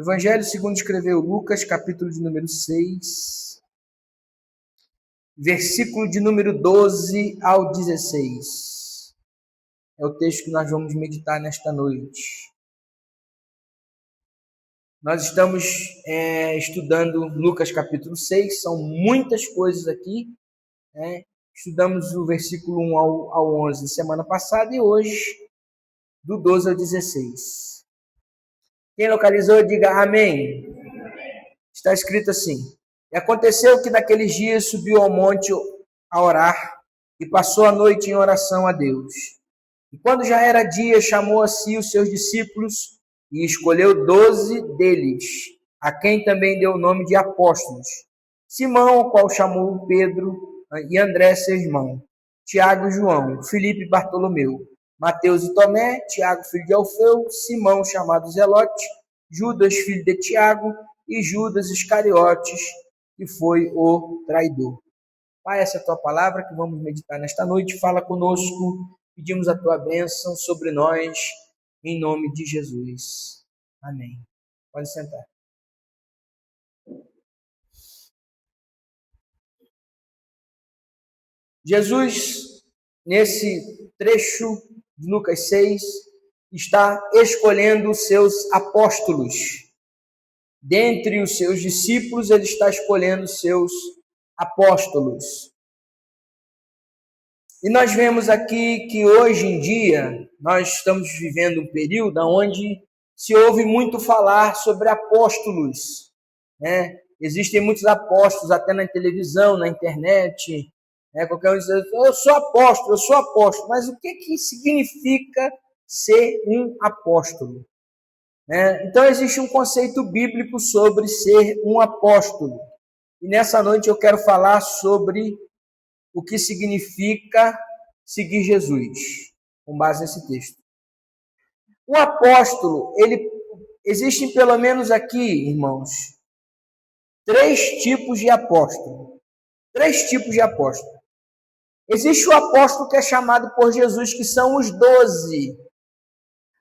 Evangelho segundo escreveu Lucas, capítulo de número 6, versículo de número 12 ao 16. É o texto que nós vamos meditar nesta noite. Nós estamos estudando Lucas capítulo 6, são muitas coisas aqui. Estudamos o versículo 1 ao 11 semana passada e hoje do 12 ao 16. Quem localizou, diga amém. Está escrito assim: E aconteceu que naqueles dias subiu ao monte a orar e passou a noite em oração a Deus. E quando já era dia, chamou a si os seus discípulos e escolheu 12 deles, a quem também deu o nome de apóstolos. Simão, o qual chamou Pedro e André, seu irmão, Tiago e João, Filipe e Bartolomeu, Mateus e Tomé, Tiago, filho de Alfeu, Simão, chamado Zelote, Judas, filho de Tiago, e Judas Iscariotes, que foi o traidor. Pai, essa é a tua palavra que vamos meditar nesta noite. Fala conosco, pedimos a tua bênção sobre nós, em nome de Jesus. Amém. Pode sentar. Jesus, nesse trecho de Lucas 6, está escolhendo os seus apóstolos. Dentre os seus discípulos, ele está escolhendo os seus apóstolos. E nós vemos aqui que hoje em dia, nós estamos vivendo um período onde se ouve muito falar sobre apóstolos, né? Existem muitos apóstolos até na televisão, na internet, qualquer um diz, eu sou apóstolo, mas o que significa ser um apóstolo? Então existe um conceito bíblico sobre ser um apóstolo. E nessa noite eu quero falar sobre o que significa seguir Jesus, com base nesse texto. O apóstolo, existem pelo menos aqui, irmãos, 3 tipos de apóstolo. 3 tipos de apóstolo. Existe o apóstolo que é chamado por Jesus, que são os 12.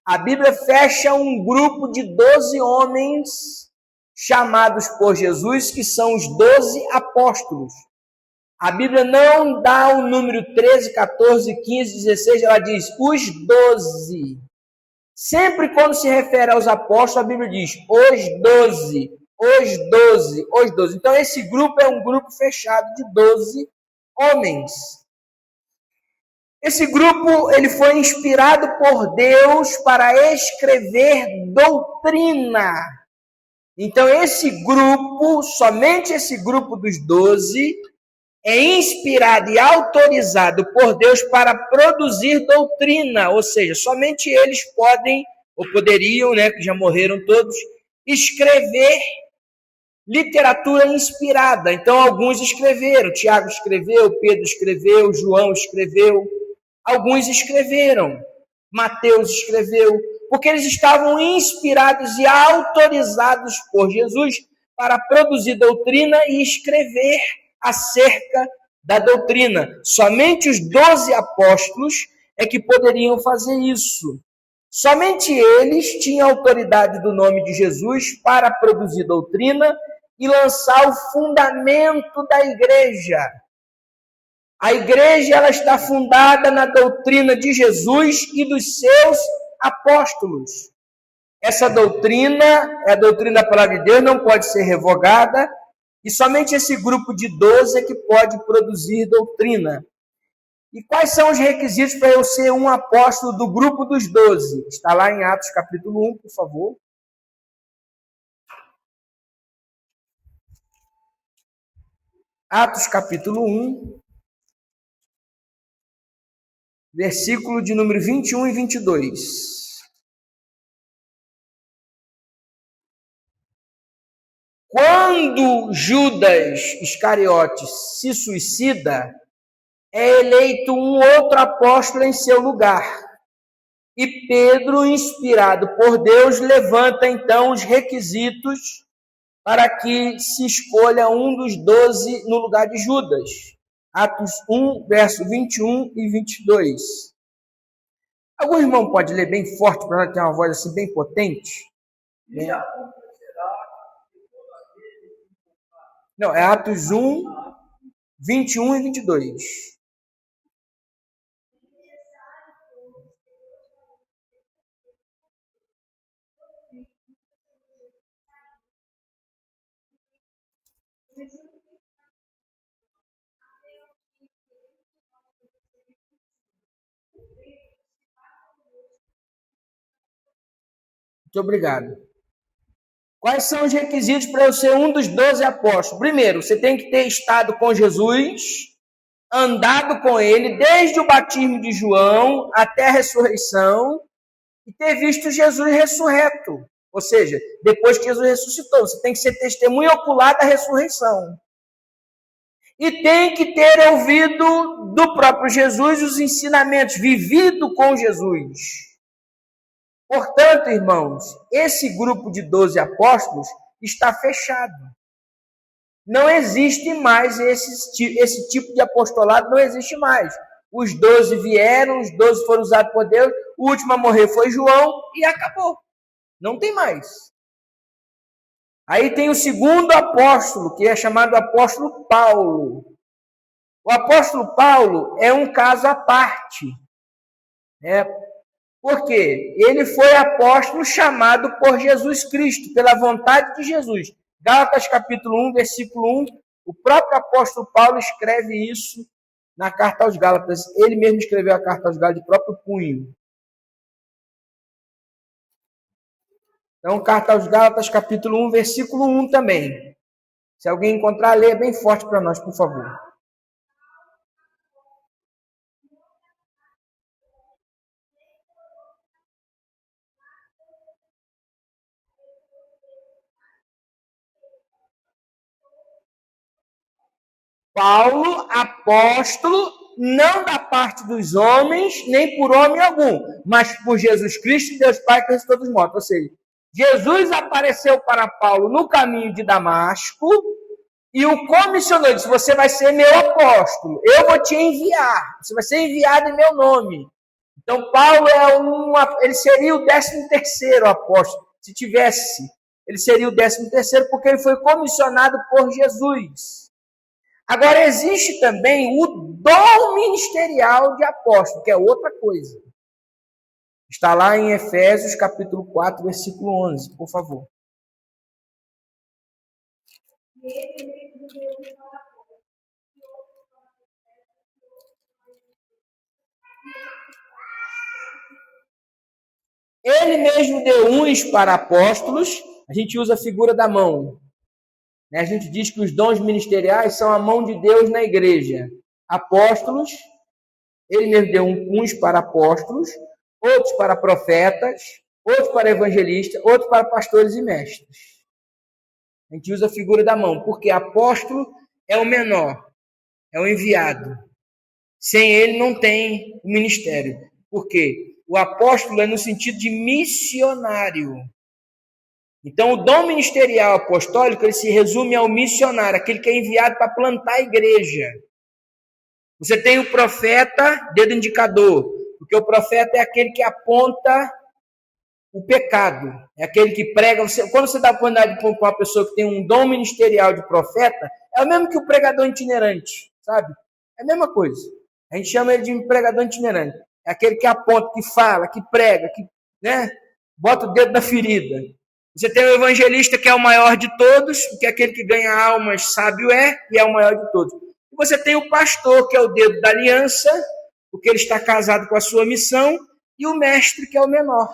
A Bíblia fecha um grupo de 12 homens chamados por Jesus, que são os 12 apóstolos. A Bíblia não dá o número 13, 14, 15, 16, ela diz os 12. Sempre quando se refere aos apóstolos, a Bíblia diz os 12, os 12, os 12. Então esse grupo é um grupo fechado de 12 homens. Esse grupo ele foi inspirado por Deus para escrever doutrina. Então esse grupo, somente esse grupo dos 12, é inspirado e autorizado por Deus para produzir doutrina. Ou seja, somente eles podem, ou poderiam, que já morreram todos, escrever literatura inspirada. Então alguns escreveram, Tiago escreveu, Pedro escreveu, João escreveu. Alguns escreveram, Mateus escreveu, porque eles estavam inspirados e autorizados por Jesus para produzir doutrina e escrever acerca da doutrina. Somente os 12 apóstolos é que poderiam fazer isso. Somente eles tinham autoridade do nome de Jesus para produzir doutrina e lançar o fundamento da igreja. A igreja ela está fundada na doutrina de Jesus e dos seus apóstolos. Essa doutrina é a doutrina da palavra de Deus, não pode ser revogada, e somente esse grupo de 12 é que pode produzir doutrina. E quais são os requisitos para eu ser um apóstolo do grupo dos 12? Está lá em Atos capítulo 1, por favor. Atos capítulo 1. Versículo de número 21 e 22. Quando Judas Iscariotes se suicida, é eleito um outro apóstolo em seu lugar. E Pedro, inspirado por Deus, levanta então os requisitos para que se escolha um dos 12 no lugar de Judas. Atos 1, verso 21 e 22. Algum irmão pode ler bem forte para ela ter uma voz assim bem potente? Não, é Atos 1, 21 e 22. Muito obrigado. Quais são os requisitos para eu ser um dos 12 apóstolos? Primeiro, você tem que ter estado com Jesus, andado com ele desde o batismo de João até a ressurreição e ter visto Jesus ressurreto. Ou seja, depois que Jesus ressuscitou, você tem que ser testemunha ocular da ressurreição. E tem que ter ouvido do próprio Jesus os ensinamentos, vivido com Jesus. Portanto, irmãos, esse grupo de 12 apóstolos está fechado. Não existe mais esse tipo de apostolado, não existe mais. Os 12 vieram, os 12 foram usados por Deus, o último a morrer foi João e acabou. Não tem mais. Aí tem o segundo apóstolo, que é chamado apóstolo Paulo. O apóstolo Paulo é um caso à parte. Por quê? Ele foi apóstolo chamado por Jesus Cristo, pela vontade de Jesus. Gálatas capítulo 1, versículo 1, o próprio apóstolo Paulo escreve isso na carta aos Gálatas. Ele mesmo escreveu a carta aos Gálatas de próprio punho. Então, carta aos Gálatas capítulo 1, versículo 1 também. Se alguém encontrar, leia bem forte para nós, por favor. Paulo, apóstolo, não da parte dos homens, nem por homem algum, mas por Jesus Cristo e Deus Pai que ressuscitou dos mortos. Ou seja, Jesus apareceu para Paulo no caminho de Damasco e o comissionou, disse, você vai ser meu apóstolo, eu vou te enviar, você vai ser enviado em meu nome. Então, Paulo ele seria o 13º apóstolo, se tivesse, ele seria o 13º porque ele foi comissionado por Jesus. Agora, existe também o dom ministerial de apóstolo, que é outra coisa. Está lá em Efésios, capítulo 4, versículo 11, por favor. Ele mesmo deu uns para apóstolos, a gente usa a figura da mão. A gente diz que os dons ministeriais são a mão de Deus na igreja. Apóstolos, ele mesmo deu uns para apóstolos, outros para profetas, outros para evangelistas, outros para pastores e mestres. A gente usa a figura da mão, porque apóstolo é o menor, é o enviado. Sem ele não tem o ministério. Por quê? O apóstolo é no sentido de missionário. Então, o dom ministerial apostólico ele se resume ao missionário, aquele que é enviado para plantar a igreja. Você tem o profeta, dedo indicador, porque o profeta é aquele que aponta o pecado, é aquele que prega. Quando você dá a oportunidade para uma pessoa que tem um dom ministerial de profeta, é o mesmo que o pregador itinerante, sabe? É a mesma coisa. A gente chama ele de pregador itinerante. É aquele que aponta, que fala, que prega, que bota o dedo na ferida. Você tem o evangelista, que é o maior de todos, que é aquele que ganha almas, sábio e é o maior de todos. E você tem o pastor, que é o dedo da aliança, porque ele está casado com a sua missão, e o mestre, que é o menor.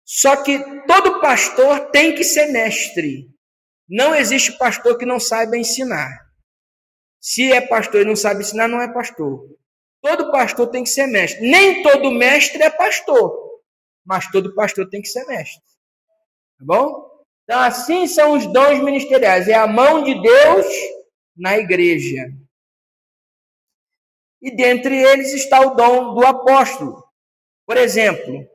Só que todo pastor tem que ser mestre. Não existe pastor que não saiba ensinar. Se é pastor e não sabe ensinar, não é pastor. Todo pastor tem que ser mestre. Nem todo mestre é pastor, mas todo pastor tem que ser mestre. Tá bom? Então, assim são os dons ministeriais. É a mão de Deus na igreja. E dentre eles está o dom do apóstolo. Por exemplo,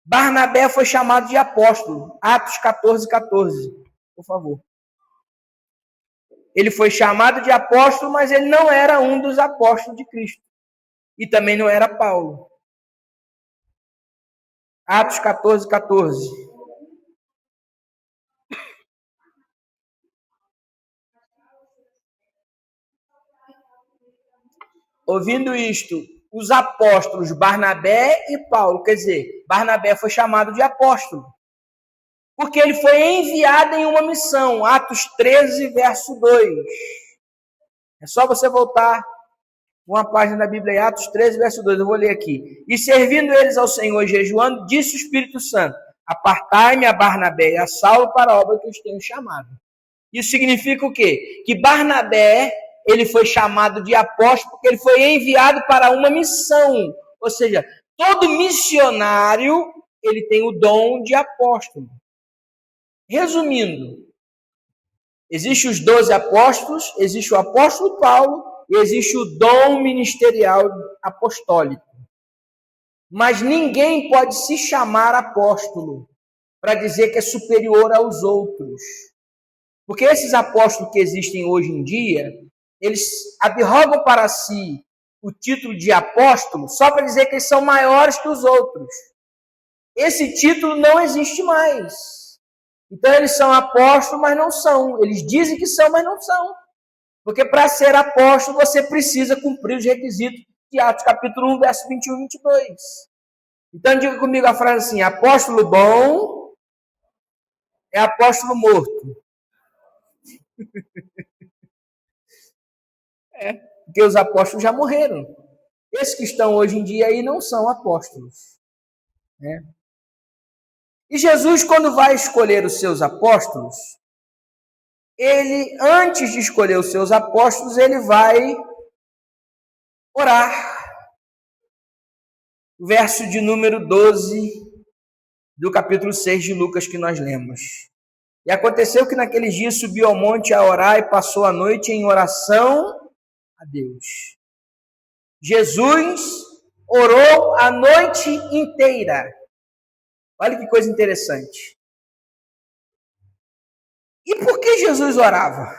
Barnabé foi chamado de apóstolo. Atos 14, 14. Por favor. Ele foi chamado de apóstolo, mas ele não era um dos apóstolos de Cristo. E também não era Paulo. Atos 14, 14. ouvindo isto, os apóstolos Barnabé e Paulo, quer dizer, Barnabé foi chamado de apóstolo, porque ele foi enviado em uma missão, Atos 13, verso 2. É só você voltar uma página da Bíblia, Atos 13, verso 2, eu vou ler aqui. E servindo eles ao Senhor e jejuando, disse o Espírito Santo, apartai-me a Barnabé e a Saulo para a obra que os tenho chamado. Isso significa o quê? Que Barnabé, ele foi chamado de apóstolo porque ele foi enviado para uma missão. Ou seja, todo missionário, ele tem o dom de apóstolo. Resumindo, existem os 12 apóstolos, existe o apóstolo Paulo e existe o dom ministerial apostólico. Mas ninguém pode se chamar apóstolo para dizer que é superior aos outros. Porque esses apóstolos que existem hoje em dia, eles arrogam para si o título de apóstolo só para dizer que eles são maiores que os outros. Esse título não existe mais. Então eles são apóstolos, mas não são. Eles dizem que são, mas não são. Porque para ser apóstolo, você precisa cumprir os requisitos de Atos capítulo 1, verso 21 e 22. Então diga comigo a frase assim, apóstolo bom é apóstolo morto. Porque os apóstolos já morreram. Esses que estão hoje em dia aí não são apóstolos. Né? E Jesus, quando vai escolher os seus apóstolos, ele, antes de escolher os seus apóstolos, ele vai orar. Verso de número 12 do capítulo 6 de Lucas que nós lemos. E aconteceu que naqueles dias subiu ao monte a orar e passou a noite em oração a Deus. Jesus orou a noite inteira. Olha que coisa interessante. E por que Jesus orava?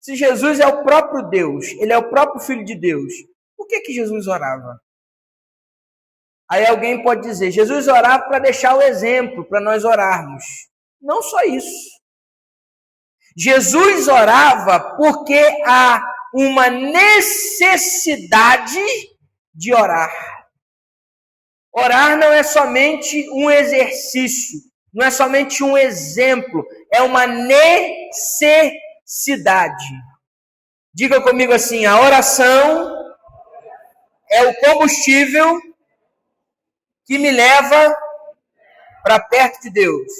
Se Jesus é o próprio Deus, ele é o próprio Filho de Deus, por que Jesus orava? Aí alguém pode dizer, Jesus orava para deixar o exemplo, para nós orarmos. Não só isso. Jesus orava porque há uma necessidade de orar. Orar não é somente um exercício, não é somente um exemplo, é uma necessidade. Diga comigo assim, a oração é o combustível que me leva para perto de Deus.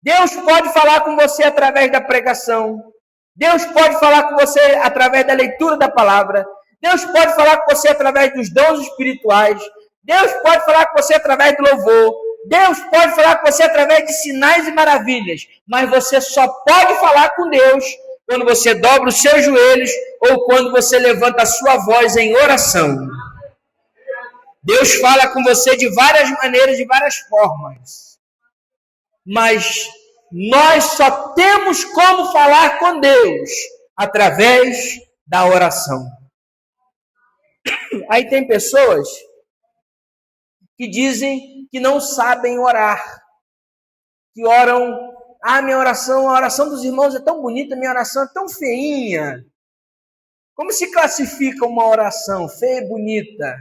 Deus pode falar com você através da pregação. Deus pode falar com você através da leitura da palavra. Deus pode falar com você através dos dons espirituais. Deus pode falar com você através do louvor. Deus pode falar com você através de sinais e maravilhas. Mas você só pode falar com Deus quando você dobra os seus joelhos ou quando você levanta a sua voz em oração. Deus fala com você de várias maneiras, de várias formas. Mas nós só temos como falar com Deus através da oração. Aí tem pessoas que dizem que não sabem orar, que oram, minha oração, a oração dos irmãos é tão bonita, minha oração é tão feinha. Como se classifica uma oração feia e bonita?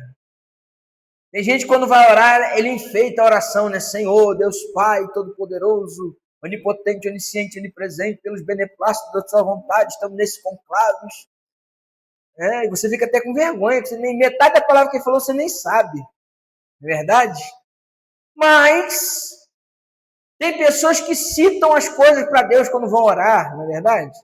Tem gente que quando vai orar, ele enfeita a oração, né? Senhor, Deus Pai, Todo-Poderoso, Onipotente, Onisciente, Onipresente, pelos beneplácitos da sua vontade, estamos nesses conclaves. E você fica até com vergonha, você nem metade da palavra que ele falou você nem sabe. Não é verdade? Mas tem pessoas que citam as coisas para Deus quando vão orar, não é verdade?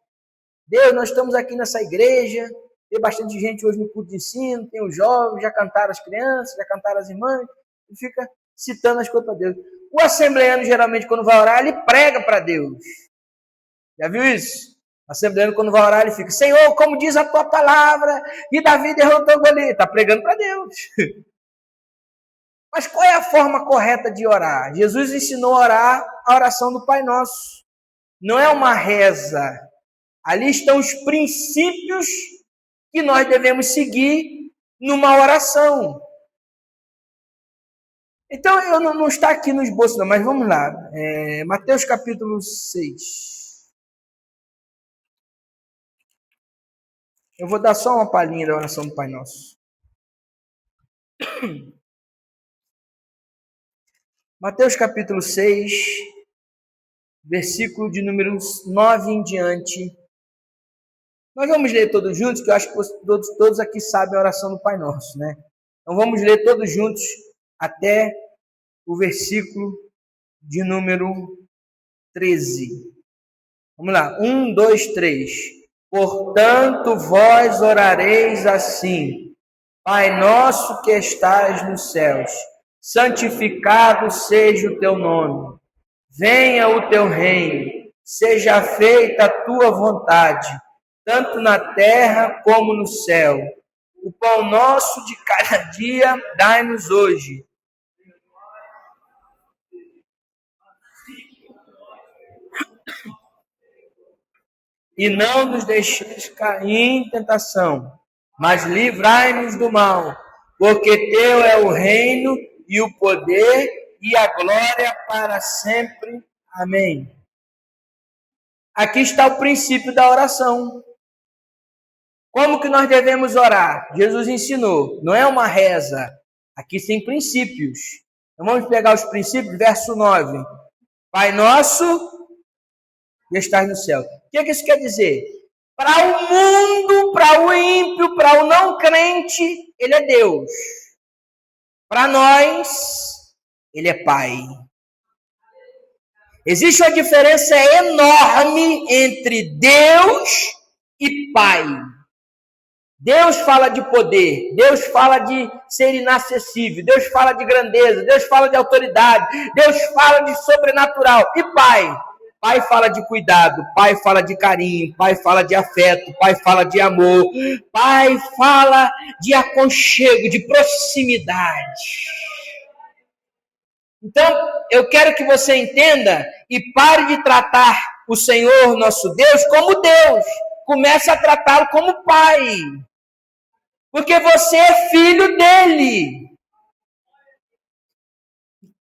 Deus, nós estamos aqui nessa igreja, tem bastante gente hoje no culto de ensino, tem os jovens, já cantaram as crianças, já cantaram as irmãs, e fica citando as coisas para Deus. O assembleano, geralmente, quando vai orar, ele prega para Deus. Já viu isso? O assembleano, quando vai orar, ele fica, Senhor, como diz a tua palavra, e Davi derrotou Golias. Está pregando para Deus. Mas qual é a forma correta de orar? Jesus ensinou a orar a oração do Pai Nosso. Não é uma reza. Ali estão os princípios que nós devemos seguir numa oração. Então, eu não está aqui no esboço, não, mas vamos lá. Mateus capítulo 6. Eu vou dar só uma palhinha da oração do Pai Nosso. Mateus capítulo 6, versículo de número 9 em diante. Nós vamos ler todos juntos, que eu acho que todos aqui sabem a oração do Pai Nosso, né? Então vamos ler todos juntos até o versículo de número 13. Vamos lá, 1, 2, 3. Portanto, vós orareis assim: Pai nosso que estais nos céus, santificado seja o teu nome. Venha o teu reino, seja feita a tua vontade, tanto na terra como no céu. O pão nosso de cada dia dai-nos hoje. E não nos deixeis cair em tentação, mas livrai-nos do mal, porque teu é o reino e o poder e a glória para sempre. Amém. Aqui está o princípio da oração. Como que nós devemos orar? Jesus ensinou, não é uma reza. Aqui tem princípios. Então vamos pegar os princípios, verso 9. Pai nosso que estás no céu. O que isso quer dizer? Para o mundo, para o ímpio, para o não crente, ele é Deus. Para nós, ele é Pai. Existe uma diferença enorme entre Deus e Pai. Deus fala de poder, Deus fala de ser inacessível, Deus fala de grandeza, Deus fala de autoridade, Deus fala de sobrenatural. E Pai? Pai fala de cuidado, Pai fala de carinho, Pai fala de afeto, Pai fala de amor, Pai fala de aconchego, de proximidade. Então, eu quero que você entenda e pare de tratar o Senhor, nosso Deus, como Deus. Comece a tratá-lo como Pai. Porque você é filho dele.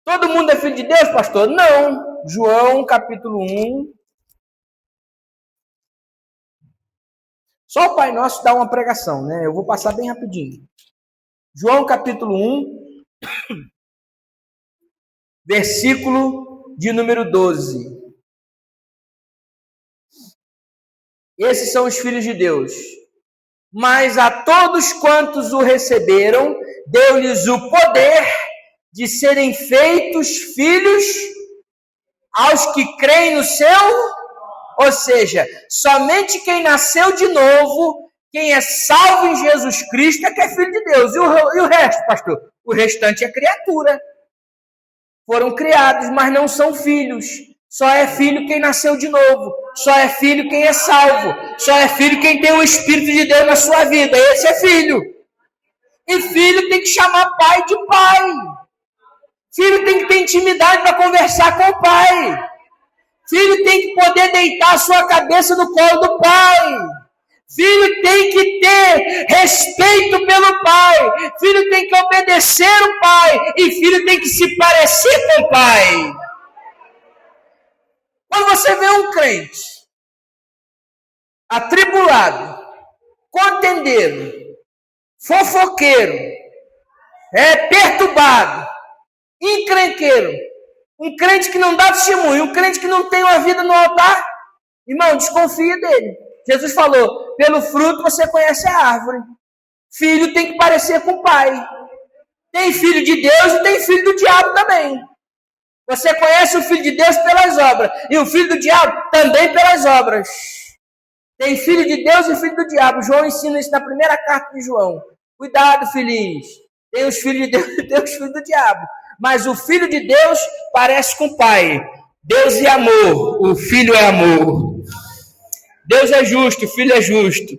Todo mundo é filho de Deus, pastor? Não. João, capítulo 1. Só o Pai Nosso dá uma pregação, né? Eu vou passar bem rapidinho. João, capítulo 1, versículo de número 12. Esses são os filhos de Deus. Mas a todos quantos o receberam, deu-lhes o poder de serem feitos filhos aos que creem no seu. Ou seja, somente quem nasceu de novo, quem é salvo em Jesus Cristo, é que é filho de Deus. E o resto, pastor? O restante é criatura. Foram criados, mas não são filhos. Só é filho quem nasceu de novo. Só é filho quem é salvo. Só é filho quem tem o Espírito de Deus na sua vida. Esse é filho. E filho tem que chamar pai de pai. Filho tem que ter intimidade para conversar com o pai. Filho tem que poder deitar a sua cabeça no colo do pai. Filho tem que ter respeito pelo pai. Filho tem que obedecer o pai. E filho tem que se parecer com o pai. Quando você vê um crente atribulado, contendeiro, fofoqueiro, perturbado, encrenqueiro, um crente que não dá testemunho, um crente que não tem uma vida no altar, irmão, desconfia dele. Jesus falou, pelo fruto você conhece a árvore. Filho tem que parecer com o pai. Tem filho de Deus e tem filho do diabo também. Você conhece o filho de Deus pelas obras. E o filho do diabo também pelas obras. Tem filho de Deus e filho do diabo. João ensina isso na primeira carta de João. Cuidado, filhinhos. Tem os filhos de Deus e tem os filhos do diabo. Mas o filho de Deus parece com o pai. Deus é amor, o filho é amor. Deus é justo, o filho é justo.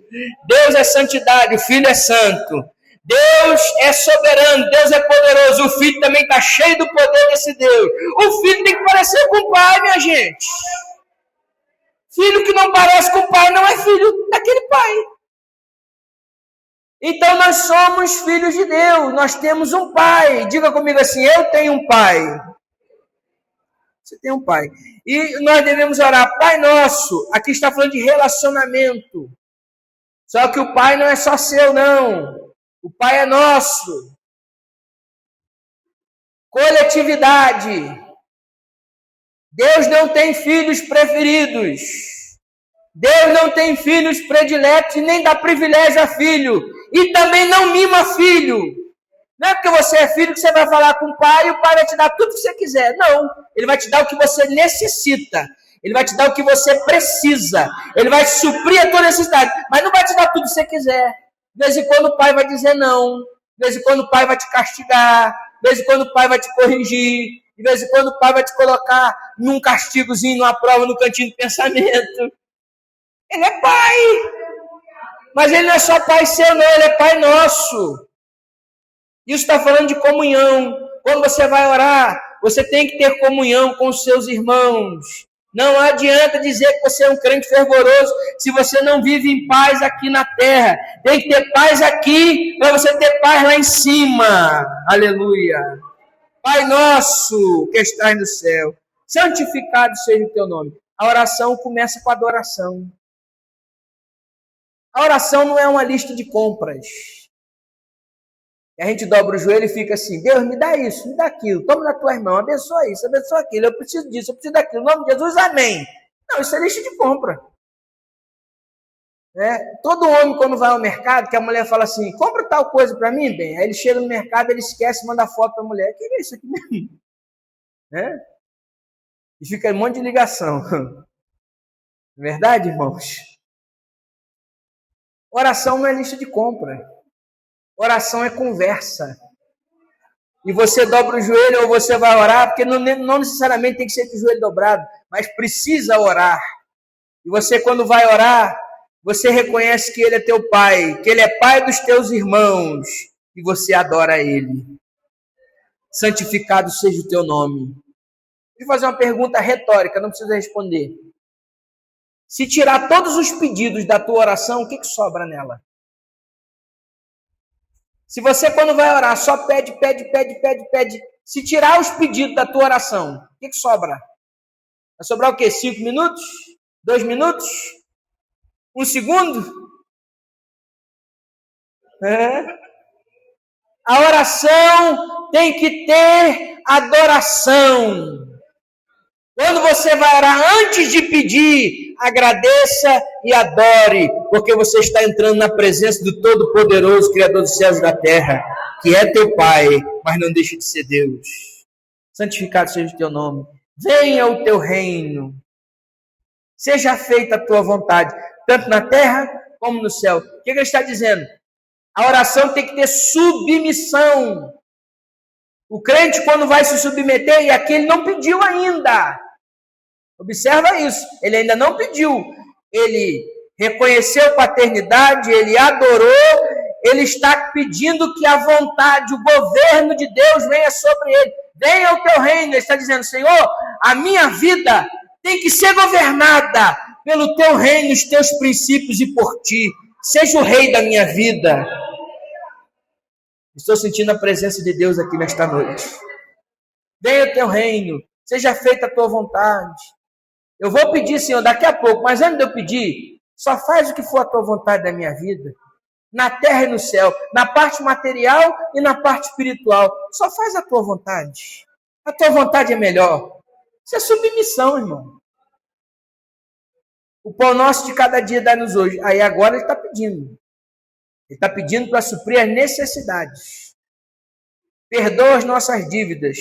Deus é santidade, o filho é santo. Deus é soberano, Deus é poderoso. O filho também está cheio do poder desse Deus. O filho tem que parecer com o pai, minha gente. Filho que não parece com o pai não é filho daquele pai. Então nós somos filhos de Deus, nós temos um pai. Diga comigo assim, eu tenho um pai. Você tem um pai. E nós devemos orar, Pai Nosso, aqui está falando de relacionamento. Só que o Pai não é só seu, não. O Pai é nosso. Coletividade. Deus não tem filhos preferidos. Deus não tem filhos prediletos e nem dá privilégio a filho. E também não mima filho. Não é porque você é filho que você vai falar com o pai e o pai vai te dar tudo que você quiser. Não. Ele vai te dar o que você necessita. Ele vai te dar o que você precisa. Ele vai suprir a tua necessidade. Mas não vai te dar tudo que você quiser. De vez em quando o pai vai dizer não. De vez em quando o pai vai te castigar. De vez em quando o pai vai te corrigir. De vez em quando o pai vai te colocar num castigozinho, numa prova, no cantinho de pensamento. Ele é pai. Mas ele não é só pai seu, não. Ele é pai nosso. Isso está falando de comunhão. Quando você vai orar, você tem que ter comunhão com os seus irmãos. Não adianta dizer que você é um crente fervoroso se você não vive em paz aqui na terra. Tem que ter paz aqui para você ter paz lá em cima. Aleluia. Pai nosso que estás no céu, santificado seja o teu nome. A oração começa com a adoração. A oração não é uma lista de compras. E a gente dobra o joelho e fica assim, Deus, me dá isso, me dá aquilo, toma na tua mão, abençoa isso, abençoa aquilo, eu preciso disso, eu preciso daquilo, em nome de Jesus, amém. Não, isso é lista de compra. Todo homem, quando vai ao mercado, que a mulher fala assim, compra tal coisa para mim, bem, aí ele chega no mercado, ele esquece, manda foto para a mulher, o que é isso aqui mesmo? E fica um monte de ligação. Verdade, irmãos? Oração não é lista de compra. Oração é conversa. E você dobra o joelho ou você vai orar, porque não necessariamente tem que ser com o joelho dobrado, mas precisa orar. E você, quando vai orar, você reconhece que Ele é teu Pai, que Ele é Pai dos teus irmãos, e você adora Ele. Santificado seja o teu nome. Vou fazer uma pergunta retórica, não precisa responder. Se tirar todos os pedidos da tua oração, o que sobra nela? Se você, quando vai orar, só pede, se tirar os pedidos da tua oração, o que sobra? Vai sobrar o quê? 5 minutos? 2 minutos? 1 segundo? A oração tem que ter adoração. Quando você vai orar, antes de pedir, agradeça e adore, porque você está entrando na presença do Todo-Poderoso, Criador dos céus e da terra, que é teu Pai, mas não deixa de ser Deus. Santificado seja o teu nome. Venha o teu reino. Seja feita a tua vontade, tanto na terra como no céu. O que ele está dizendo? A oração tem que ter submissão. O crente, quando vai se submeter, e aqui ele não pediu ainda. Observa isso. Ele ainda não pediu. Ele reconheceu paternidade, ele adorou, ele está pedindo que a vontade, o governo de Deus venha sobre ele. Venha o teu reino. Ele está dizendo, Senhor, a minha vida tem que ser governada pelo teu reino, os teus princípios e por ti. Seja o rei da minha vida. Estou sentindo a presença de Deus aqui nesta noite. Venha o teu reino, seja feita a tua vontade. Eu vou pedir, Senhor, daqui a pouco, mas antes de eu pedir, só faz o que for a tua vontade da minha vida. Na terra e no céu, na parte material e na parte espiritual. Só faz a tua vontade. A tua vontade é melhor. Isso é submissão, irmão. O pão nosso de cada dia dá-nos hoje. Aí agora ele está pedindo. Ele está pedindo para suprir as necessidades. Perdoa as nossas dívidas,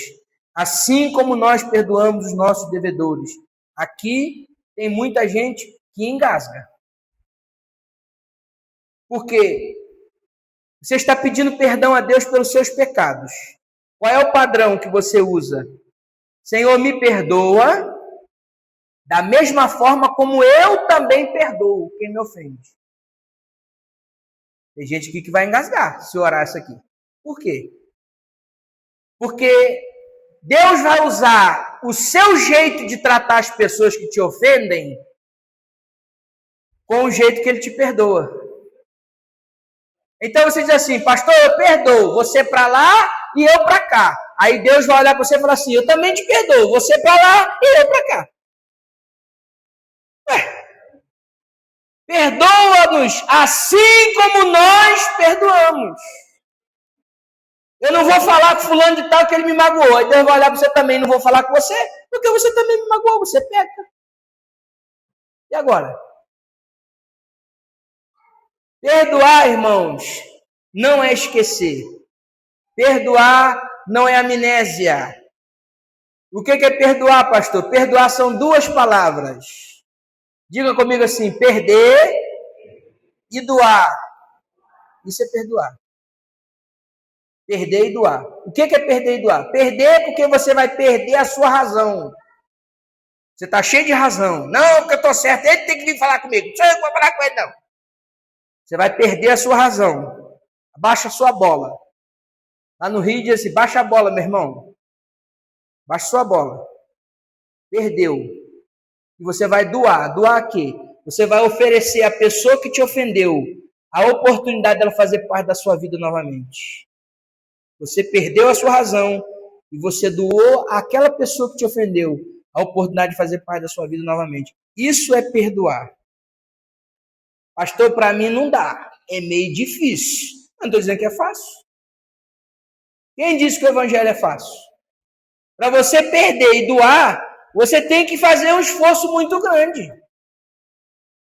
assim como nós perdoamos os nossos devedores. Aqui tem muita gente que engasga. Porque você está pedindo perdão a Deus pelos seus pecados. Qual é o padrão que você usa? Senhor, me perdoa, da mesma forma como eu também perdoo quem me ofende. Tem gente aqui que vai engasgar se orar isso aqui. Por quê? Porque Deus vai usar o seu jeito de tratar as pessoas que te ofendem com o jeito que Ele te perdoa. Então você diz assim, pastor, eu perdoo, você para lá e eu para cá. Aí Deus vai olhar para você e falar assim, eu também te perdoo, você para lá e eu para cá. Perdoa-nos assim como nós perdoamos. Eu não vou falar com fulano de tal que ele me magoou. Então eu vou olhar para você também, não vou falar com você, porque você também me magoou, você peca. E agora? Perdoar, irmãos, não é esquecer. Perdoar não é amnésia. O que é perdoar, pastor? Perdoar são duas palavras. Diga comigo assim, perder e doar. Isso é perdoar. Perder e doar. O que é perder e doar? Perder é porque você vai perder a sua razão. Você está cheio de razão. Não, porque eu estou certo, ele tem que vir falar comigo. Não sou eu que vou falar com ele, não. Você vai perder a sua razão. Abaixa a sua bola. Lá no Rio diz assim, baixa a bola, meu irmão. Baixa a sua bola. Perdeu. E você vai doar. Doar quê? Você vai oferecer à pessoa que te ofendeu a oportunidade dela fazer parte da sua vida novamente. Você perdeu a sua razão e você doou àquela pessoa que te ofendeu a oportunidade de fazer parte da sua vida novamente. Isso é perdoar. Pastor, para mim não dá. É meio difícil. Não estou dizendo que é fácil. Quem disse que o evangelho é fácil? Para você perder e doar, você tem que fazer um esforço muito grande.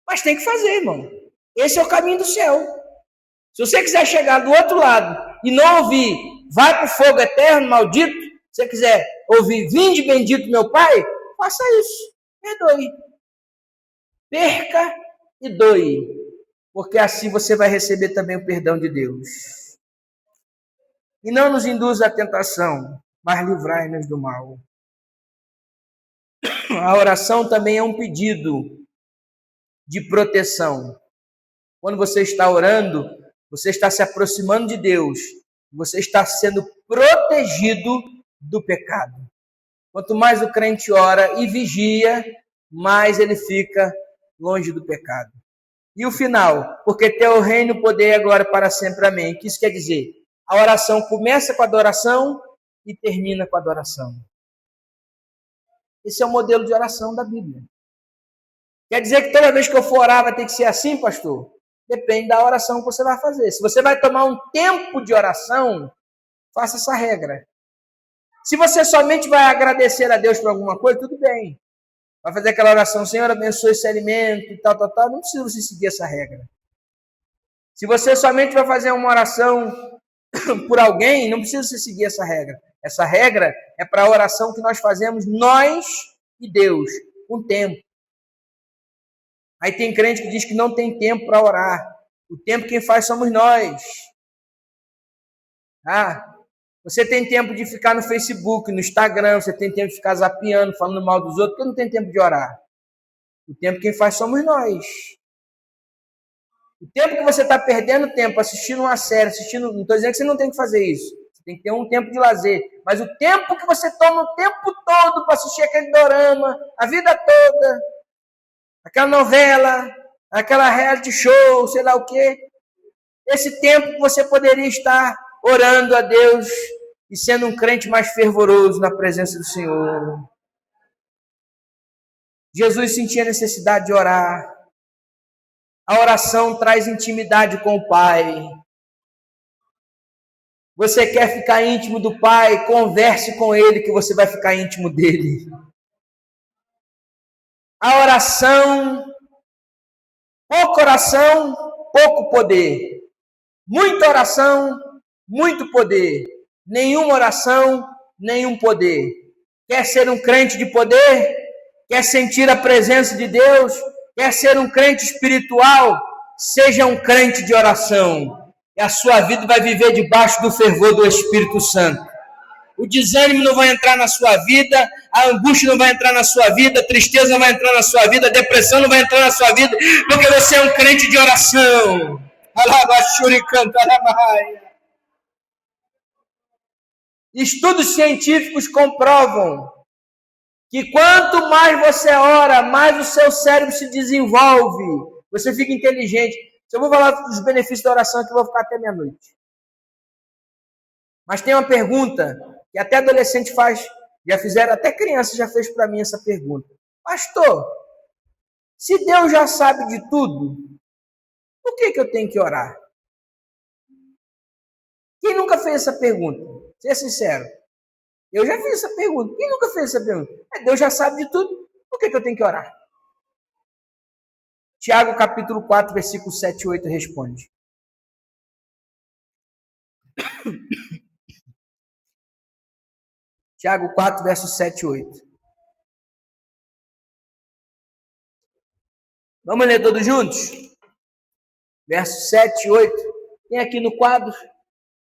Mas tem que fazer, irmão. Esse é o caminho do céu. Se você quiser chegar do outro lado e não ouvir, vai para o fogo eterno, maldito. Se você quiser ouvir, vinde bendito meu Pai, faça isso. Perdoe. Perca e doe. Porque assim você vai receber também o perdão de Deus. E não nos induz à tentação, mas livrai-nos do mal. A oração também é um pedido de proteção. Quando você está orando, você está se aproximando de Deus. Você está sendo protegido do pecado. Quanto mais o crente ora e vigia, mais ele fica longe do pecado. E o final, porque teu reino, poder e agora para sempre, amém. O que isso quer dizer? A oração começa com a adoração e termina com a adoração. Esse é o modelo de oração da Bíblia. Quer dizer que toda vez que eu for orar vai ter que ser assim, pastor? Depende da oração que você vai fazer. Se você vai tomar um tempo de oração, faça essa regra. Se você somente vai agradecer a Deus por alguma coisa, tudo bem. Vai fazer aquela oração, Senhor, abençoe esse alimento e tal. Não precisa você seguir essa regra. Se você somente vai fazer uma oração por alguém, não precisa você seguir essa regra. Essa regra é para a oração que nós fazemos, nós e Deus, com tempo. Aí tem crente que diz que não tem tempo para orar. O tempo quem faz somos nós. Você tem tempo de ficar no Facebook, no Instagram, você tem tempo de ficar zapeando, falando mal dos outros, porque não tem tempo de orar. O tempo quem faz somos nós. O tempo que você está perdendo tempo assistindo uma série, não estou dizendo que você não tem que fazer isso. Você tem que ter um tempo de lazer. Mas o tempo que você toma o tempo todo para assistir aquele dorama, a vida toda, aquela novela, aquela reality show, sei lá o quê. Esse tempo que você poderia estar orando a Deus e sendo um crente mais fervoroso na presença do Senhor. Jesus sentia a necessidade de orar. A oração traz intimidade com o Pai. Você quer ficar íntimo do Pai? Converse com Ele que você vai ficar íntimo dele. A oração, pouca oração, pouco poder. Muita oração, muito poder. Nenhuma oração, nenhum poder. Quer ser um crente de poder? Quer sentir a presença de Deus? Quer ser um crente espiritual? Seja um crente de oração. E a sua vida vai viver debaixo do fervor do Espírito Santo. O desânimo não vai entrar na sua vida, a angústia não vai entrar na sua vida, a tristeza não vai entrar na sua vida, a depressão não vai entrar na sua vida, porque você é um crente de oração. Estudos científicos comprovam que quanto mais você ora, mais o seu cérebro se desenvolve, você fica inteligente. Se eu vou falar dos benefícios da oração, que eu vou ficar até meia-noite. Mas tem uma pergunta que até adolescente faz, já fizeram, até criança já fez para mim essa pergunta. Pastor, Se Deus já sabe de tudo, por que eu tenho que orar? Quem nunca fez essa pergunta? Seja sincero. Eu já fiz essa pergunta. Quem nunca fez essa pergunta? Deus já sabe de tudo, por que eu tenho que orar? Tiago capítulo 4, versículo 7 e 8 responde. Tiago 4, versos 7 e 8. Vamos ler todos juntos? Versos 7 e 8. Tem aqui no quadro?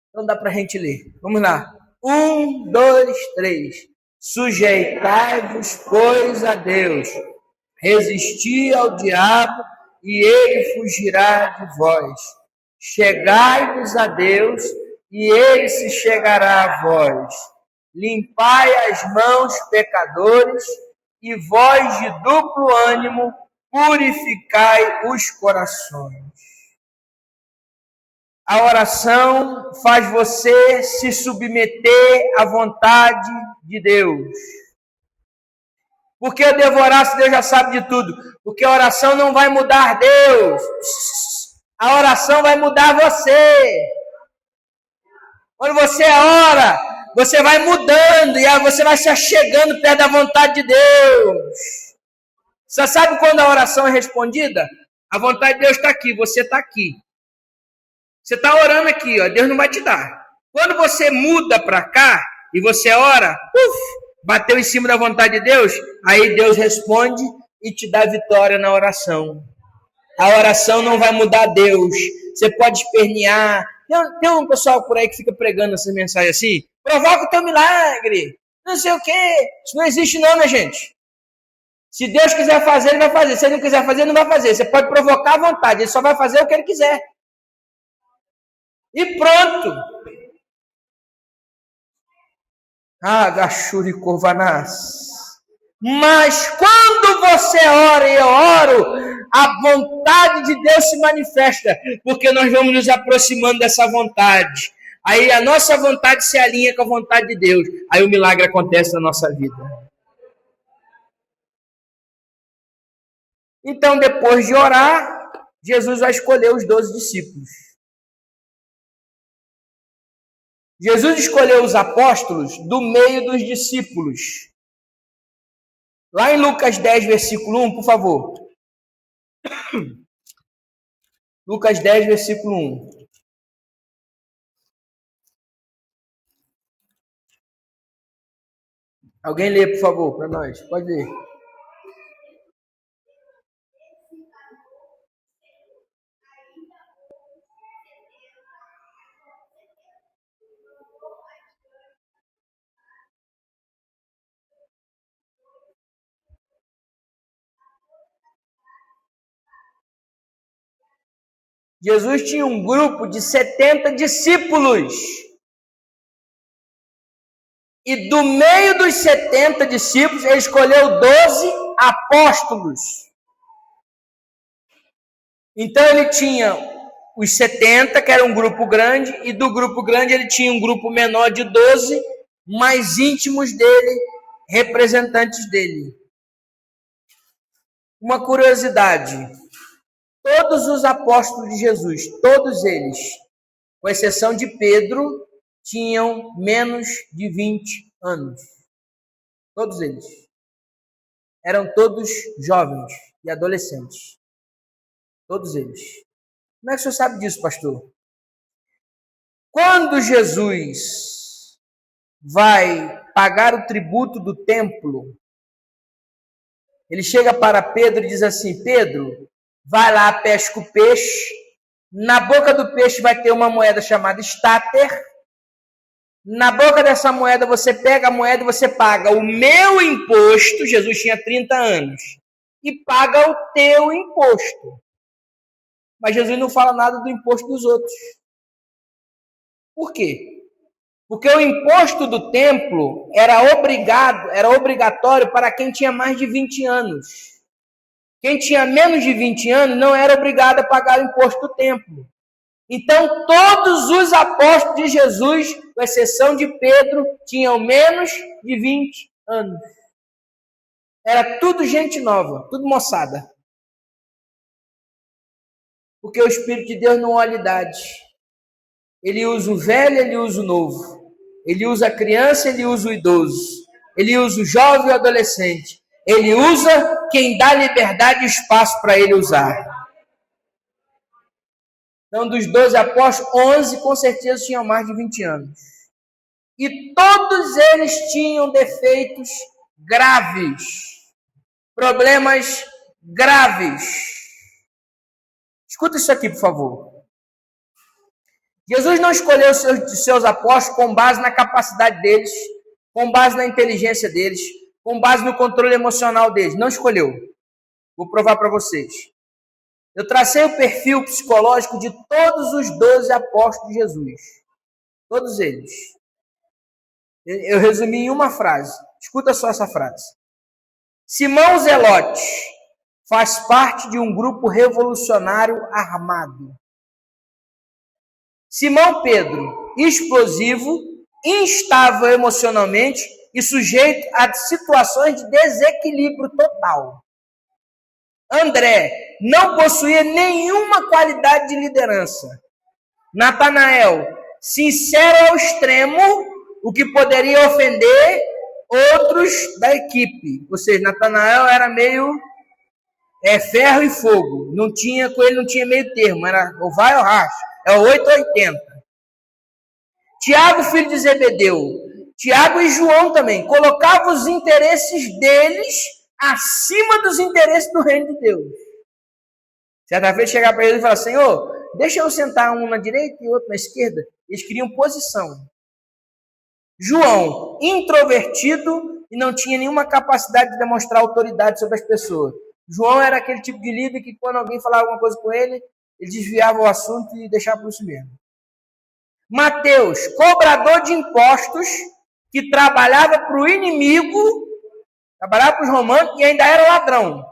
Então dá para a gente ler. Vamos lá. 1, 2, 3. Sujeitai-vos, pois, a Deus. Resisti ao diabo, e ele fugirá de vós. Chegai-vos a Deus, e ele se chegará a vós. Limpai as mãos, pecadores, e vós de duplo ânimo, purificai os corações. A oração faz você se submeter à vontade de Deus. Porque eu devo orar se Deus já sabe de tudo? Porque a oração não vai mudar Deus. A oração vai mudar você. Quando você ora, você vai mudando e você vai se achegando perto da vontade de Deus. Você sabe quando a oração é respondida? A vontade de Deus está aqui, você está aqui. Você está orando aqui, ó, Deus não vai te dar. Quando você muda para cá e você ora, bateu em cima da vontade de Deus, aí Deus responde e te dá vitória na oração. A oração não vai mudar Deus. Você pode espernear. Tem um pessoal por aí que fica pregando essas mensagens assim, provoca o teu milagre, não sei o quê. Isso não existe não, minha gente. Se Deus quiser fazer, ele vai fazer. Se ele não quiser fazer, ele não vai fazer. Você pode provocar à vontade, ele só vai fazer o que ele quiser. E pronto. Gachuri Kovanas. Mas quando você ora e eu oro, a vontade de Deus se manifesta, porque nós vamos nos aproximando dessa vontade. Aí a nossa vontade se alinha com a vontade de Deus. Aí o milagre acontece na nossa vida. Então, depois de orar, Jesus vai escolher os 12 discípulos. Jesus escolheu os apóstolos do meio dos discípulos. Lá em Lucas 10, versículo 1, por favor. Lucas 10, versículo 1. Alguém lê, por favor, para nós. Pode ler. Jesus tinha um grupo de 70 discípulos. E do meio dos 70 discípulos, ele escolheu 12 apóstolos. Então ele tinha os 70, que era um grupo grande, e do grupo grande ele tinha um grupo menor de 12, mais íntimos dele, representantes dele. Uma curiosidade. Todos os apóstolos de Jesus, todos eles, com exceção de Pedro, tinham menos de 20 anos. Todos eles. Eram todos jovens e adolescentes. Todos eles. Como é que o senhor sabe disso, pastor? Quando Jesus vai pagar o tributo do templo, ele chega para Pedro e diz assim: Pedro, vai lá, pesca o peixe. Na boca do peixe vai ter uma moeda chamada estáter. Na boca dessa moeda você pega a moeda e você paga o meu imposto. Jesus tinha 30 anos. E paga o teu imposto. Mas Jesus não fala nada do imposto dos outros. Por quê? Porque o imposto do templo era obrigatório para quem tinha mais de 20 anos. Quem tinha menos de 20 anos não era obrigado a pagar o imposto do templo. Então, todos os apóstolos de Jesus, com exceção de Pedro, tinham menos de 20 anos. Era tudo gente nova, tudo moçada. Porque o Espírito de Deus não olha idade. Ele usa o velho, ele usa o novo. Ele usa a criança, ele usa o idoso. Ele usa o jovem e o adolescente. Ele usa quem dá liberdade e espaço para ele usar. Então, dos 12 apóstolos, 11 com certeza tinham mais de 20 anos. E todos eles tinham defeitos graves. Problemas graves. Escuta isso aqui, por favor. Jesus não escolheu seus apóstolos com base na capacidade deles, com base na inteligência deles, com base no controle emocional deles. Não escolheu. Vou provar para vocês. Eu tracei o perfil psicológico de todos os 12 apóstolos de Jesus. Todos eles. Eu resumi em uma frase. Escuta só essa frase. Simão Zelote faz parte de um grupo revolucionário armado. Simão Pedro, explosivo, instável emocionalmente e sujeito a situações de desequilíbrio total. André não possuía nenhuma qualidade de liderança. Natanael, sincero ao extremo, o que poderia ofender outros da equipe. Ou seja, Natanael era meio ferro e fogo. Com ele não tinha meio termo, era ou vai ou racha. É o 8 ou 80. Tiago, filho de Zebedeu. Tiago e João também. Colocavam os interesses deles acima dos interesses do reino de Deus. Certa vez chegar para ele e falar, Senhor, deixa eu sentar um na direita e outro na esquerda. Eles queriam posição. João, introvertido e não tinha nenhuma capacidade de demonstrar autoridade sobre as pessoas. João era aquele tipo de líder que quando alguém falava alguma coisa com ele desviava o assunto e deixava por isso mesmo. Mateus, cobrador de impostos, que trabalhava para o inimigo, trabalhava para os romanos e ainda era ladrão.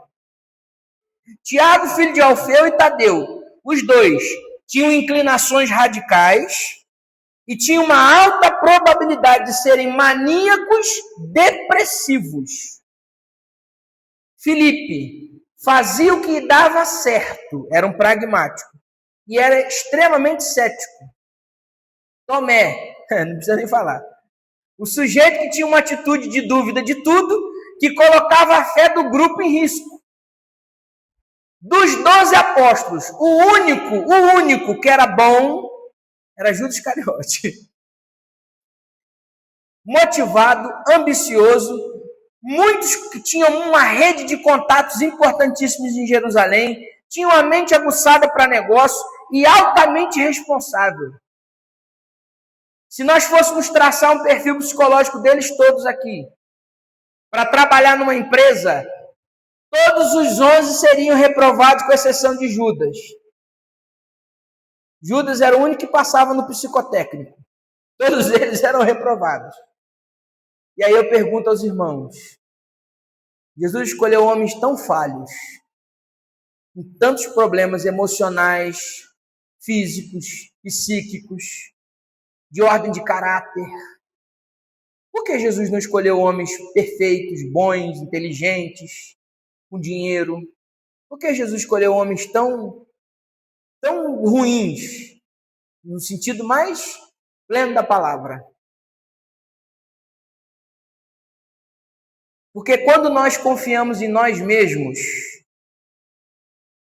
Tiago, filho de Alfeu, e Tadeu, os dois tinham inclinações radicais e tinham uma alta probabilidade de serem maníacos depressivos. Filipe fazia o que dava certo, era um pragmático e era extremamente cético. Tomé, não precisa nem falar. O sujeito que tinha uma atitude de dúvida de tudo, que colocava a fé do grupo em risco. Dos 12 apóstolos, o único que era bom era Judas Iscariote. Motivado, ambicioso, muitos que tinham uma rede de contatos importantíssimos em Jerusalém, tinham a mente aguçada para negócio e altamente responsável. Se nós fôssemos traçar um perfil psicológico deles todos aqui, para trabalhar numa empresa, todos os 11 seriam reprovados, com exceção de Judas. Judas era o único que passava no psicotécnico. Todos eles eram reprovados. E aí eu pergunto aos irmãos, Jesus escolheu homens tão falhos, com tantos problemas emocionais, físicos, psíquicos, de ordem de caráter. Por que Jesus não escolheu homens perfeitos, bons, inteligentes, com dinheiro? Por que Jesus escolheu homens tão ruins, no sentido mais pleno da palavra? Porque quando nós confiamos em nós mesmos,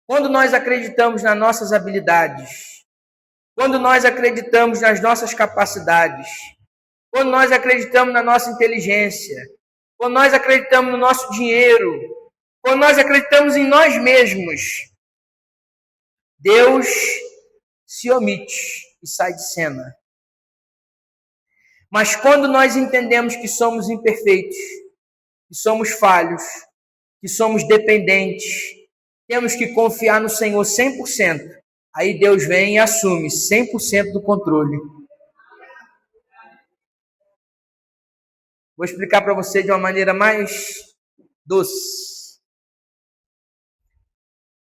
quando nós acreditamos nas nossas habilidades, quando nós acreditamos nas nossas capacidades, quando nós acreditamos na nossa inteligência, quando nós acreditamos no nosso dinheiro, quando nós acreditamos em nós mesmos, Deus se omite e sai de cena. Mas quando nós entendemos que somos imperfeitos, que somos falhos, que somos dependentes, temos que confiar no Senhor 100%. Aí Deus vem e assume 100% do controle. Vou explicar para você de uma maneira mais doce.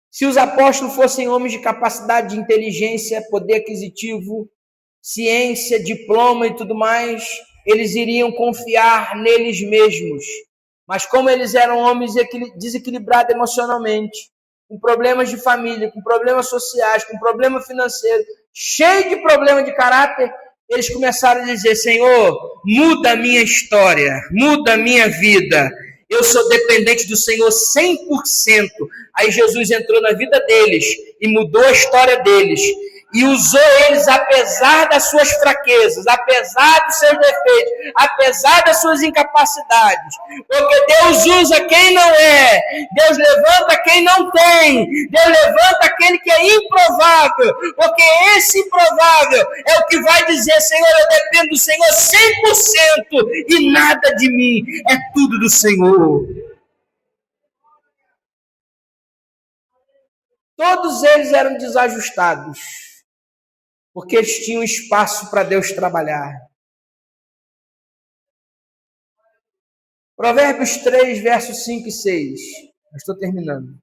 Se os apóstolos fossem homens de capacidade de inteligência, poder aquisitivo, ciência, diploma e tudo mais, eles iriam confiar neles mesmos. Mas como eles eram homens desequilibrados emocionalmente, com problemas de família, com problemas sociais, com problema financeiro, cheio de problema de caráter, eles começaram a dizer: Senhor, muda a minha história, muda a minha vida. Eu sou dependente do Senhor 100%. Aí Jesus entrou na vida deles e mudou a história deles. E usou eles apesar das suas fraquezas, apesar dos seus defeitos, apesar das suas incapacidades. Porque Deus usa quem não é, Deus levanta quem não tem, Deus levanta aquele que é improvável, porque esse improvável é o que vai dizer: Senhor, eu dependo do Senhor 100% e nada de mim, é tudo do Senhor. Todos eles eram desajustados, porque eles tinham espaço para Deus trabalhar. Provérbios 3, versos 5 e 6. Eu estou terminando.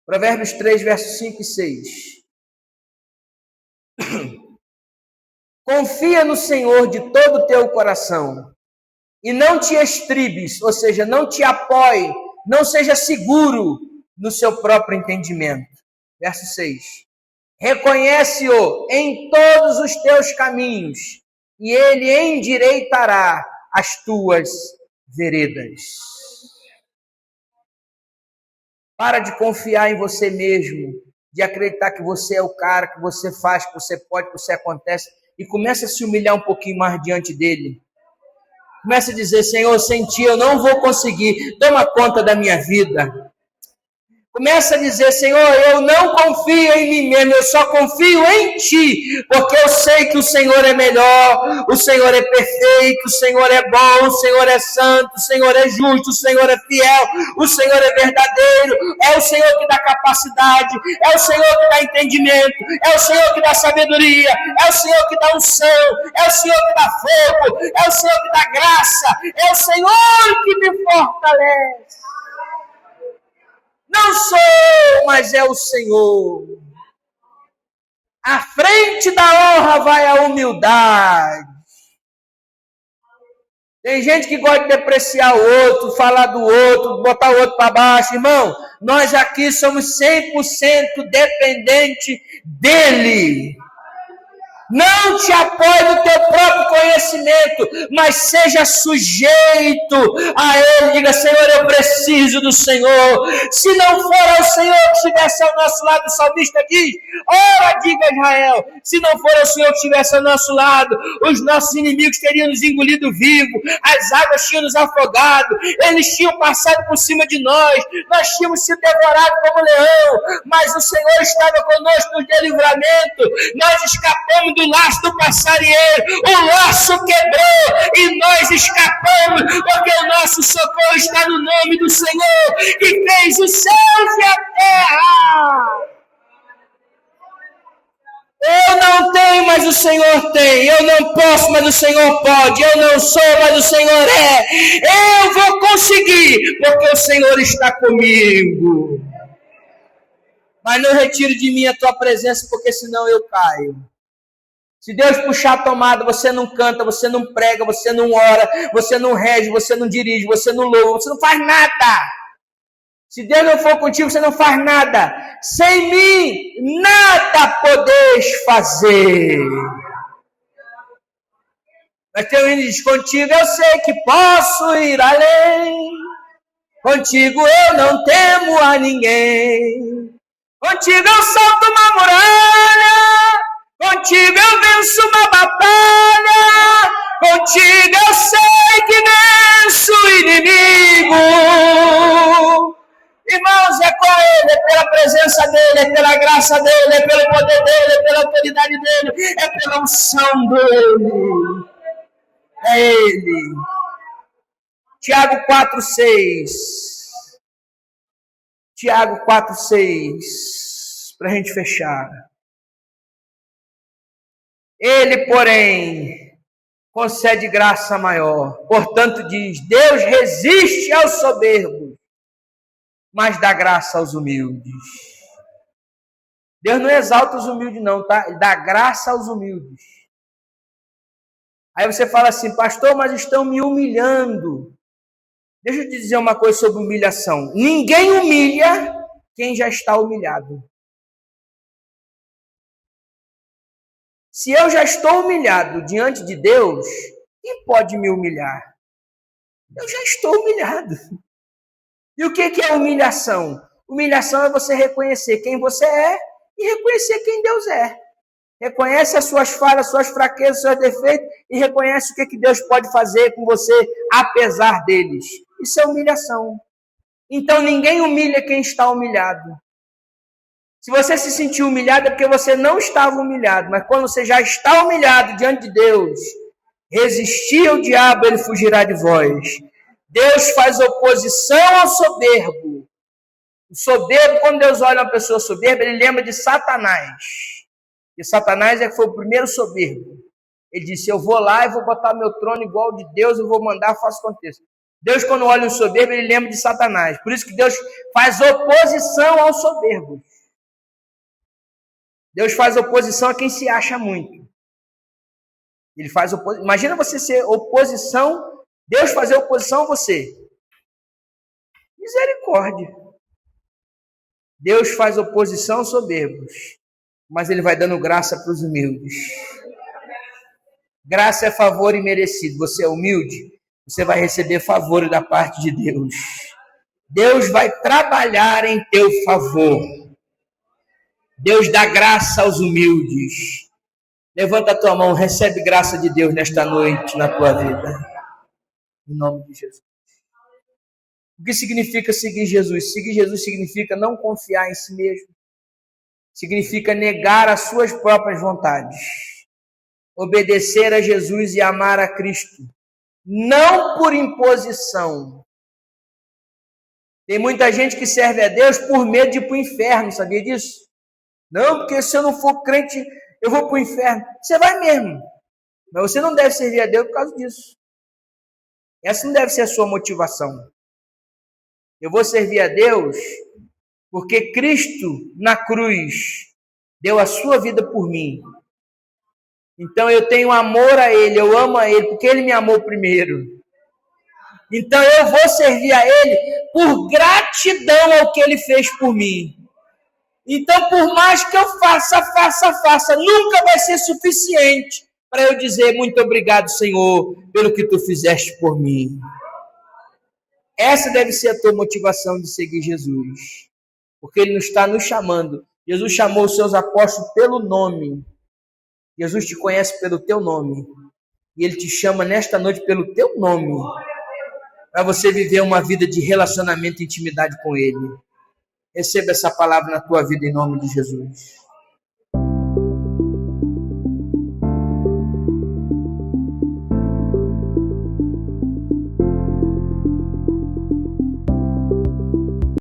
Provérbios 3, versos 5 e 6. Confia no Senhor de todo o teu coração e não te estribes, ou seja, não te apoie, não seja seguro no seu próprio entendimento. Verso 6. Reconhece-o em todos os teus caminhos, e ele endireitará as tuas veredas. Para de confiar em você mesmo, de acreditar que você é o cara, que você faz, que você pode, que você acontece, e começa a se humilhar um pouquinho mais diante dele. Começa a dizer: Senhor, sem ti eu não vou conseguir, toma conta da minha vida. Começa a dizer: Senhor, eu não confio em mim mesmo, eu só confio em Ti, porque eu sei que o Senhor é melhor, o Senhor é perfeito, o Senhor é bom, o Senhor é santo, o Senhor é justo, o Senhor é fiel, o Senhor é verdadeiro, é o Senhor que dá capacidade, é o Senhor que dá entendimento, é o Senhor que dá sabedoria, é o Senhor que dá unção, é o Senhor que dá fogo, é o Senhor que dá graça, é o Senhor que me fortalece. Não sou, mas é o Senhor. À frente da honra vai a humildade. Tem gente que gosta de depreciar o outro, falar do outro, botar o outro para baixo. Irmão, nós aqui somos 100% dependentes dele. Não te apoie no teu próprio conhecimento, mas seja sujeito a Ele. Diga: Senhor, eu preciso do Senhor. Se não for ao Senhor que estivesse ao nosso lado, o salmista diz: ora, diga Israel, se não for ao Senhor que estivesse ao nosso lado, os nossos inimigos teriam nos engolido vivo, as águas tinham nos afogado, eles tinham passado por cima de nós tínhamos sido devorados como leão, mas o Senhor estava conosco no dia livramento. Nós escapamos do laço do passarinheiro, o laço quebrou e nós escapamos, porque o nosso socorro está no nome do Senhor, que fez os céus e a terra. Eu não tenho, mas o Senhor tem. Eu não posso, mas o Senhor pode. Eu não sou, mas o Senhor é. Eu vou conseguir, porque o Senhor está comigo. Mas não retire de mim a tua presença, porque senão eu caio. Se Deus puxar a tomada, você não canta, você não prega, você não ora, você não rege, você não dirige, você não louva, você não faz nada. Se Deus não for contigo, você não faz nada. Sem mim, nada podeis fazer. Mas tem um hino que diz: contigo eu sei que posso ir além. Contigo eu não temo a ninguém. Contigo eu salto uma muralha. Contigo eu venço uma batalha. Contigo eu sei que venço o inimigo. Irmãos, é com Ele, é pela presença dEle, é pela graça dEle, é pelo poder dEle, é pela autoridade dEle, é pela unção dEle. É Ele. Tiago 4,6. Tiago 4,6. Para a gente fechar. Ele, porém, concede graça maior. Portanto, diz: Deus resiste aos soberbos, mas dá graça aos humildes. Deus não exalta os humildes não, tá? Ele dá graça aos humildes. Aí você fala assim: pastor, mas estão me humilhando. Deixa eu te dizer uma coisa sobre humilhação. Ninguém humilha quem já está humilhado. Se eu já estou humilhado diante de Deus, quem pode me humilhar? Eu já estou humilhado. E o que é humilhação? Humilhação é você reconhecer quem você é e reconhecer quem Deus é. Reconhece as suas falhas, suas fraquezas, seus defeitos e reconhece o que Deus pode fazer com você apesar deles. Isso é humilhação. Então ninguém humilha quem está humilhado. Se você se sentir humilhado é porque você não estava humilhado, mas quando você já está humilhado diante de Deus, resistir ao diabo, ele fugirá de vós. Deus faz oposição ao soberbo. O soberbo, quando Deus olha uma pessoa soberba, ele lembra de Satanás. E Satanás foi o primeiro soberbo. Ele disse, eu vou lá e vou botar meu trono igual de Deus, eu vou mandar, faço acontecer. Deus, quando olha um soberbo, ele lembra de Satanás. Por isso que Deus faz oposição ao soberbo. Deus faz oposição a quem se acha muito. Ele faz oposição. Imagina você ser oposição, Deus fazer oposição a você. Misericórdia. Deus faz oposição aos soberbos, mas ele vai dando graça para os humildes. Graça é favor imerecido. Você é humilde, você vai receber favor da parte de Deus. Deus vai trabalhar em teu favor. Deus dá graça aos humildes. Levanta a tua mão, recebe graça de Deus nesta noite na tua vida. Em nome de Jesus. O que significa seguir Jesus? Seguir Jesus significa não confiar em si mesmo. Significa negar as suas próprias vontades. Obedecer a Jesus e amar a Cristo. Não por imposição. Tem muita gente que serve a Deus por medo de ir para o inferno, sabia disso? Não, porque se eu não for crente, eu vou para o inferno. Você vai mesmo. Mas você não deve servir a Deus por causa disso. Essa não deve ser a sua motivação. Eu vou servir a Deus porque Cristo, na cruz, deu a sua vida por mim. Então eu tenho amor a Ele, eu amo a Ele, porque Ele me amou primeiro. Então eu vou servir a Ele por gratidão ao que Ele fez por mim. Então, por mais que eu faça, nunca vai ser suficiente para eu dizer muito obrigado, Senhor, pelo que Tu fizeste por mim. Essa deve ser a tua motivação de seguir Jesus. Porque Ele está nos chamando. Jesus chamou os seus apóstolos pelo nome. Jesus te conhece pelo teu nome. E Ele te chama nesta noite pelo teu nome. Para você viver uma vida de relacionamento e intimidade com Ele. Receba essa palavra na tua vida em nome de Jesus.